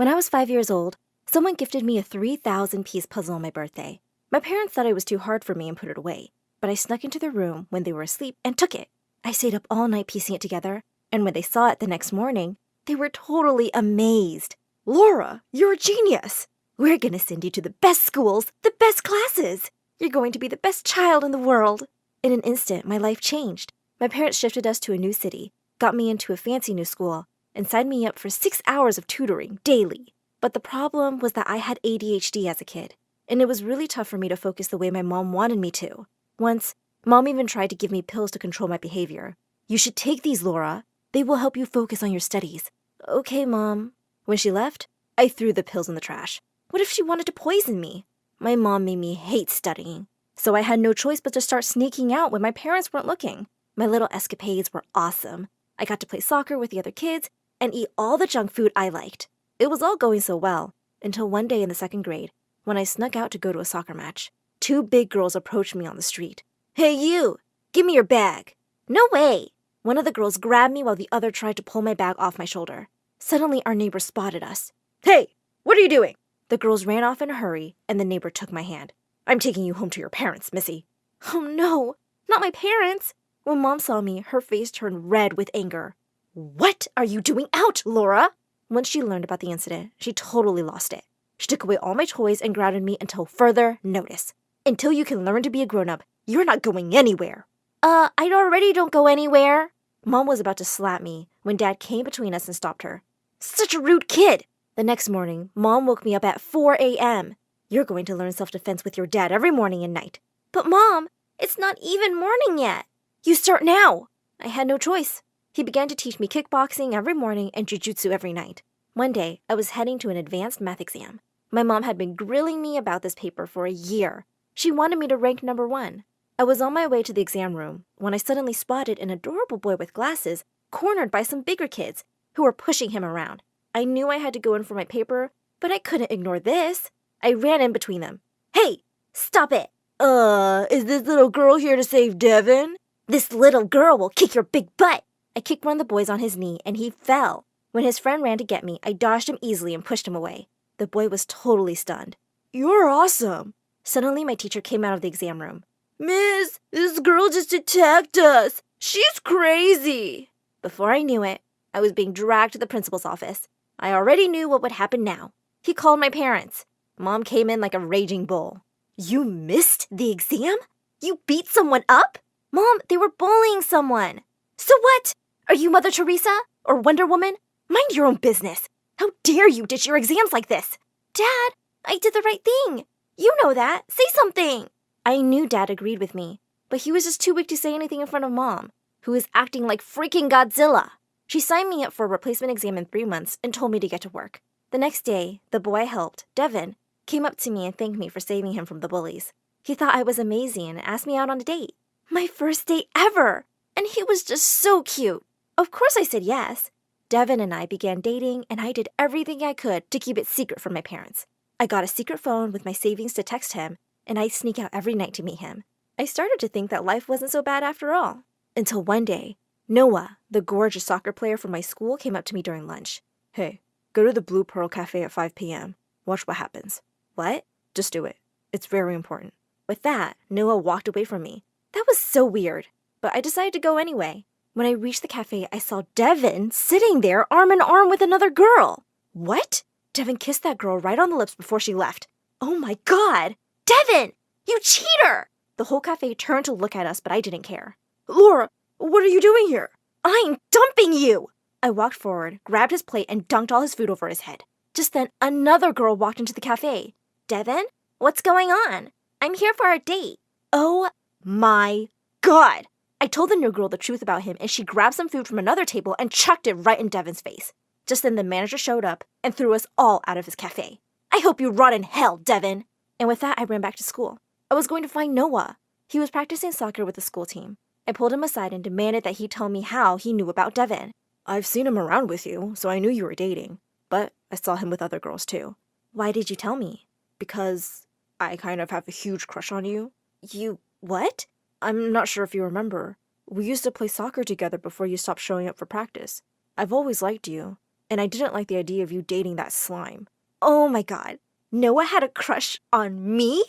When I was 5 years old, someone gifted me a 3,000-piece puzzle on my birthday. My parents thought it was too hard for me and put it away, but I snuck into their room when they were asleep and took it. I stayed up all night piecing it together, and when they saw it the next morning, they were totally amazed. "Laura, you're a genius! We're gonna send you to the best schools, the best classes! You're going to be the best child in the world!" In an instant, my life changed. My parents shifted us to a new city, got me into a fancy new school, and signed me up for 6 hours of tutoring daily. But the problem was that I had ADHD as a kid, and it was really tough for me to focus the way my mom wanted me to. Once, Mom even tried to give me pills to control my behavior. "You should take these, Laura. They will help you focus on your studies." "Okay, Mom." When she left, I threw the pills in the trash. What if she wanted to poison me? My mom made me hate studying, so I had no choice but to start sneaking out when my parents weren't looking. My little escapades were awesome. I got to play soccer with the other kids and eat all the junk food I liked. It was all going so well, until one day in the 2nd grade, when I snuck out to go to a soccer match. 2 big girls approached me on the street. "Hey you, give me your bag." "No way." One of the girls grabbed me while the other tried to pull my bag off my shoulder. Suddenly our neighbor spotted us. "Hey, what are you doing?" The girls ran off in a hurry, and the neighbor took my hand. "I'm taking you home to your parents, Missy." Oh no, not my parents. When Mom saw me, her face turned red with anger. "What are you doing out, Laura?" Once she learned about the incident, she totally lost it. She took away all my toys and grounded me until further notice. "Until you can learn to be a grown-up, you're not going anywhere." I already don't go anywhere." Mom was about to slap me when Dad came between us and stopped her. "Such a rude kid." The next morning, Mom woke me up at 4 a.m. "You're going to learn self-defense with your dad every morning and night." "But Mom, it's not even morning yet." "You start now." I had no choice. He began to teach me kickboxing every morning and jujutsu every night. One day, I was heading to an advanced math exam. My mom had been grilling me about this paper for a year. She wanted me to rank number 1. I was on my way to the exam room when I suddenly spotted an adorable boy with glasses cornered by some bigger kids who were pushing him around. I knew I had to go in for my paper, but I couldn't ignore this. I ran in between them. "Hey, stop it." Is this little girl here to save Devin?" "This little girl will kick your big butt." I kicked one of the boys on his knee, and he fell. When his friend ran to get me, I dodged him easily and pushed him away. The boy was totally stunned. "You're awesome." Suddenly, my teacher came out of the exam room. "Miss, this girl just attacked us. She's crazy." Before I knew it, I was being dragged to the principal's office. I already knew what would happen now. He called my parents. Mom came in like a raging bull. "You missed the exam? You beat someone up?" "Mom, they were bullying someone." "So what? Are you Mother Teresa or Wonder Woman? Mind your own business. How dare you ditch your exams like this?" "Dad, I did the right thing. You know that. Say something." I knew Dad agreed with me, but he was just too weak to say anything in front of Mom, who was acting like freaking Godzilla. She signed me up for a replacement exam in 3 months and told me to get to work. The next day, the boy I helped, Devin, came up to me and thanked me for saving him from the bullies. He thought I was amazing and asked me out on a date. My first date ever! And he was just so cute. Of course I said yes. Devin and I began dating, and I did everything I could to keep it secret from my parents. I got a secret phone with my savings to text him, and I'd sneak out every night to meet him. I started to think that life wasn't so bad after all. Until one day, Noah, the gorgeous soccer player from my school, came up to me during lunch. "Hey, go to the Blue Pearl Cafe at 5 p.m. Watch what happens." "What?" "Just do it. It's very important." With that, Noah walked away from me. That was so weird, but I decided to go anyway. When I reached the cafe, I saw Devin sitting there arm in arm with another girl. "What?" Devin kissed that girl right on the lips before she left. Oh my God! "Devin, you cheater!" The whole cafe turned to look at us, but I didn't care. "Laura, what are you doing here?" "I'm dumping you!" I walked forward, grabbed his plate, and dunked all his food over his head. Just then, another girl walked into the cafe. "Devin, what's going on? I'm here for our date." Oh my God! I told the new girl the truth about him, and she grabbed some food from another table and chucked it right in Devin's face. Just then, the manager showed up and threw us all out of his cafe. "I hope you rot in hell, Devin!" And with that, I ran back to school. I was going to find Noah. He was practicing soccer with the school team. I pulled him aside and demanded that he tell me how he knew about Devin. "I've seen him around with you, so I knew you were dating. But I saw him with other girls too." "Why did you tell me?" "Because I kind of have a huge crush on you." "You what?" "I'm not sure if you remember. We used to play soccer together before you stopped showing up for practice. I've always liked you. and I didn't like the idea of you dating that slime. Oh my god. Noah had a crush on me?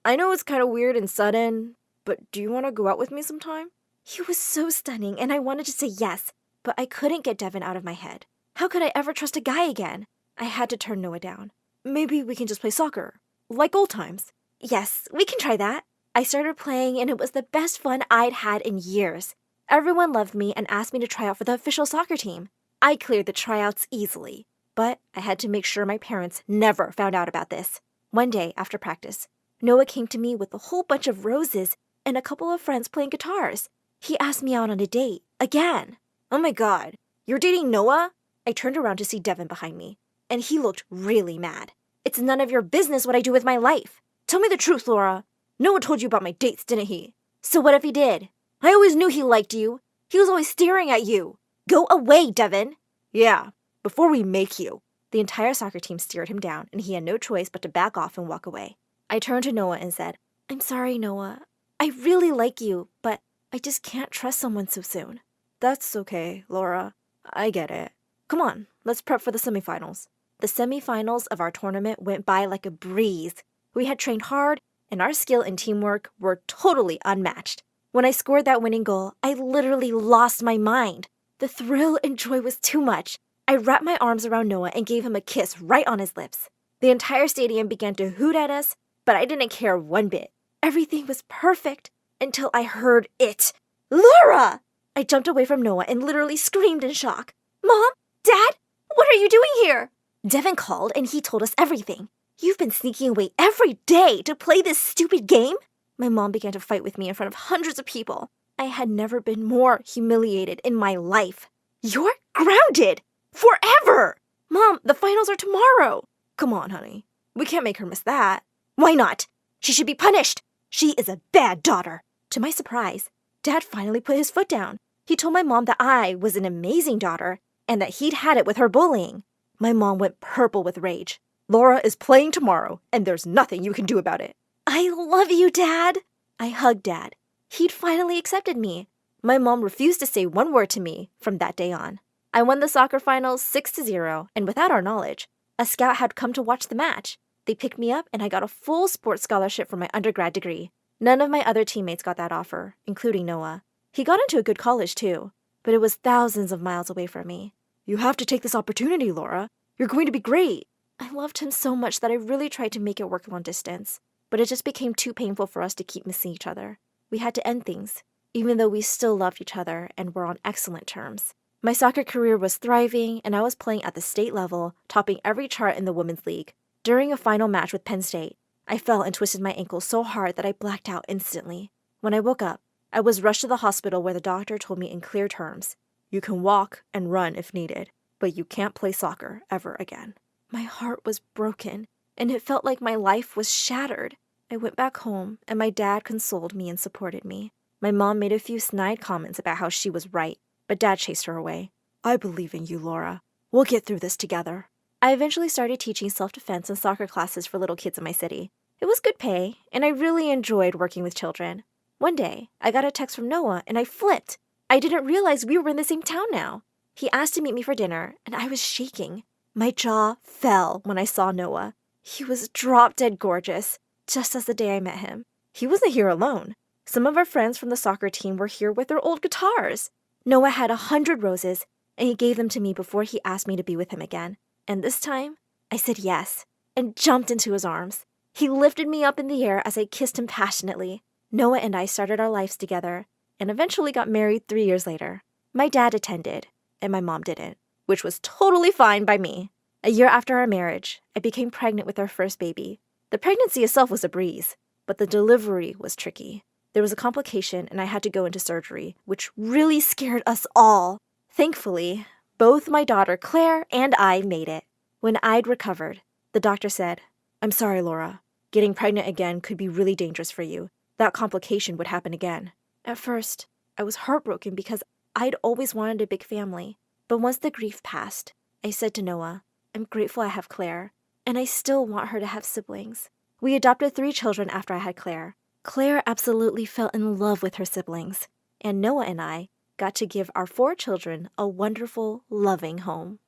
I know it's kind of weird and sudden, but do you want to go out with me sometime? He was so stunning, and I wanted to say yes, but I couldn't get Devin out of my head. How could I ever trust a guy again? I had to turn Noah down. Maybe we can just play soccer, like old times. Yes, we can try that. I started playing, and it was the best fun I'd had in years. Everyone loved me and asked me to try out for the official soccer team. I cleared the tryouts easily, but I had to make sure my parents never found out about this. One day after practice, Noah came to me with a whole bunch of roses and a couple of friends playing guitars. He asked me out on a date, again. Oh my god, you're dating Noah? I turned around to see Devin behind me, and he looked really mad. It's none of your business what I do with my life. Tell me the truth, Laura. Noah told you about my dates, didn't he? So what if he did? I always knew he liked you. He was always staring at you. Go away, Devin. Yeah, before we make you. The entire soccer team stared him down, and he had no choice but to back off and walk away. I turned to Noah and said, I'm sorry, Noah. I really like you, but I just can't trust someone so soon. That's okay, Laura. I get it. Come on, let's prep for the semifinals. The semifinals of our tournament went by like a breeze. We had trained hard, and our skill and teamwork were totally unmatched. When I scored that winning goal, I literally lost my mind. The thrill and joy was too much. I wrapped my arms around Noah and gave him a kiss right on his lips. The entire stadium began to hoot at us, but I didn't care one bit. Everything was perfect until I heard it. Laura! I jumped away from Noah and literally screamed in shock. Mom? Dad? What are you doing here? Devin called and he told us everything. You've been sneaking away every day to play this stupid game? My mom began to fight with me in front of hundreds of people. I had never been more humiliated in my life. You're grounded! Forever! Mom, the finals are tomorrow. Come on, honey. We can't make her miss that. Why not? She should be punished. She is a bad daughter. To my surprise, Dad finally put his foot down. He told my mom that I was an amazing daughter and that he'd had it with her bullying. My mom went purple with rage. Laura is playing tomorrow, and there's nothing you can do about it. I love you, Dad. I hugged Dad. He'd finally accepted me. My mom refused to say one word to me from that day on. I won the soccer finals 6-0, and without our knowledge, a scout had come to watch the match. They picked me up, and I got a full sports scholarship for my undergrad degree. None of my other teammates got that offer, including Noah. He got into a good college, too, but it was thousands of miles away from me. You have to take this opportunity, Laura. You're going to be great. I loved him so much that I really tried to make it work long distance, but it just became too painful for us to keep missing each other. We had to end things, even though we still loved each other and were on excellent terms. My soccer career was thriving, and I was playing at the state level, topping every chart in the women's league. During a final match with Penn State, I fell and twisted my ankle so hard that I blacked out instantly. When I woke up, I was rushed to the hospital where the doctor told me in clear terms, you can walk and run if needed, but you can't play soccer ever again. My heart was broken, and it felt like my life was shattered. I went back home, and my dad consoled me and supported me. My mom made a few snide comments about how she was right, but Dad chased her away. I believe in you, Laura. We'll get through this together. I eventually started teaching self-defense and soccer classes for little kids in my city. It was good pay, and I really enjoyed working with children. One day, I got a text from Noah, and I flipped. I didn't realize we were in the same town now. He asked to meet me for dinner, and I was shaking. My jaw fell when I saw Noah. He was drop-dead gorgeous, just as the day I met him. He wasn't here alone. Some of our friends from the soccer team were here with their old guitars. Noah had 100 roses, and he gave them to me before he asked me to be with him again. And this time, I said yes, and jumped into his arms. He lifted me up in the air as I kissed him passionately. Noah and I started our lives together, and eventually got married 3 years later. My dad attended, and my mom didn't, which was totally fine by me. A year after our marriage, I became pregnant with our first baby. The pregnancy itself was a breeze, but the delivery was tricky. There was a complication, and I had to go into surgery, which really scared us all. Thankfully, both my daughter Claire and I made it. When I'd recovered, the doctor said, I'm sorry, Laura. Getting pregnant again could be really dangerous for you. That complication would happen again. At first, I was heartbroken because I'd always wanted a big family. But once the grief passed, I said to Noah, I'm grateful I have Claire, and I still want her to have siblings. We adopted 3 children after I had Claire. Claire absolutely fell in love with her siblings, and Noah and I got to give our 4 children a wonderful, loving home.